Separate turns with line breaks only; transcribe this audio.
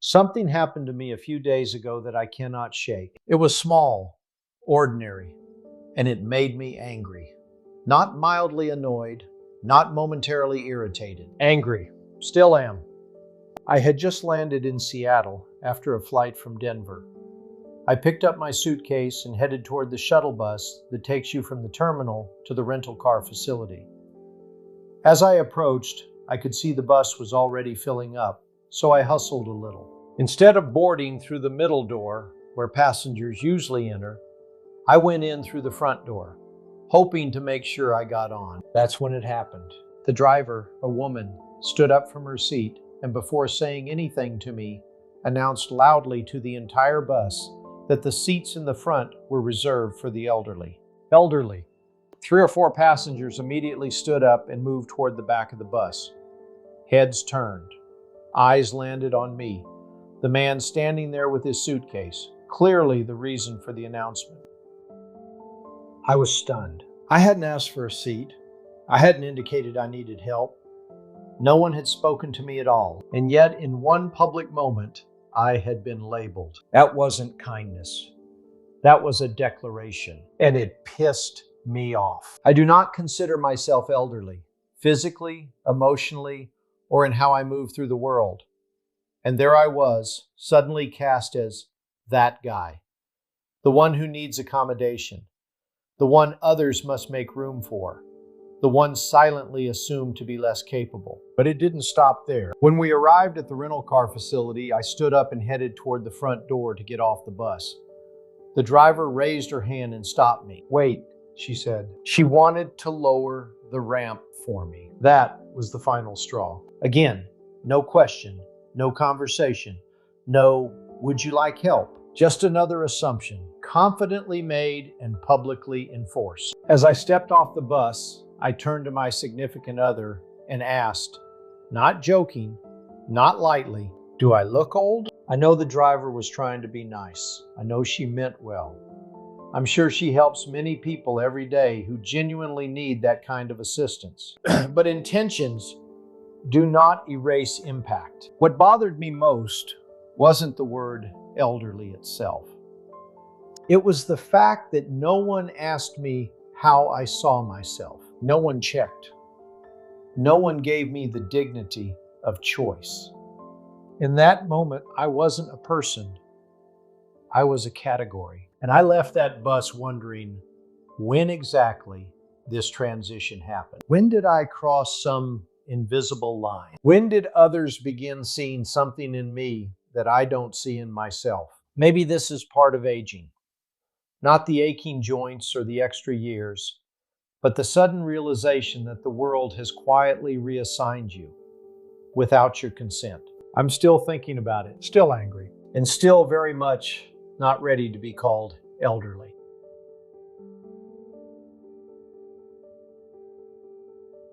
Something happened to me a few days ago that I cannot shake. It was small, ordinary, and it made me angry. Not mildly annoyed, not momentarily irritated. Angry. Still am. I had just landed in Seattle after a flight from Denver. I picked up my suitcase and headed toward the shuttle bus that takes you from the terminal to the rental car facility. As I approached, I could see the bus was already filling up, so I hustled a little. Instead of boarding through the middle door, where passengers usually enter, I went in through the front door, hoping to make sure I got on. That's when it happened. The driver, a woman, stood up from her seat and before saying anything to me, announced loudly to the entire bus that the seats in the front were reserved for the elderly. Elderly. 3 or 4 passengers immediately stood up and moved toward the back of the bus. Heads turned. Eyes landed on me, the man standing there with his suitcase, clearly the reason for the announcement. I was stunned. I hadn't asked for a seat. I hadn't indicated I needed help. No one had spoken to me at all. And yet, in one public moment, I had been labeled. That wasn't kindness. That was a declaration. And it pissed me off. I do not consider myself elderly, physically, emotionally, or in how I move through the world. And there I was, suddenly cast as that guy, the one who needs accommodation, the one others must make room for, the one silently assumed to be less capable. But it didn't stop there. When we arrived at the rental car facility, I stood up and headed toward the front door to get off the bus. The driver raised her hand and stopped me. "Wait," she said. She wanted to lower the ramp for me. That was the final straw. Again, no question, no conversation, no, "Would you like help?" Just another assumption, confidently made and publicly enforced. As I stepped off the bus, I turned to my significant other and asked, not joking, not lightly, "Do I look old?" I know the driver was trying to be nice. I know she meant well. I'm sure she helps many people every day who genuinely need that kind of assistance. But intentions do not erase impact. What bothered me most wasn't the word elderly itself. It was the fact that no one asked me how I saw myself. No one checked. No one gave me the dignity of choice. In that moment, I wasn't a person. I was a category. And I left that bus wondering when exactly this transition happened. When did I cross some invisible line? When did others begin seeing something in me that I don't see in myself? Maybe this is part of aging. Not the aching joints or the extra years, but the sudden realization that the world has quietly reassigned you without your consent. I'm still thinking about it, still angry, and still very much not ready to be called elderly.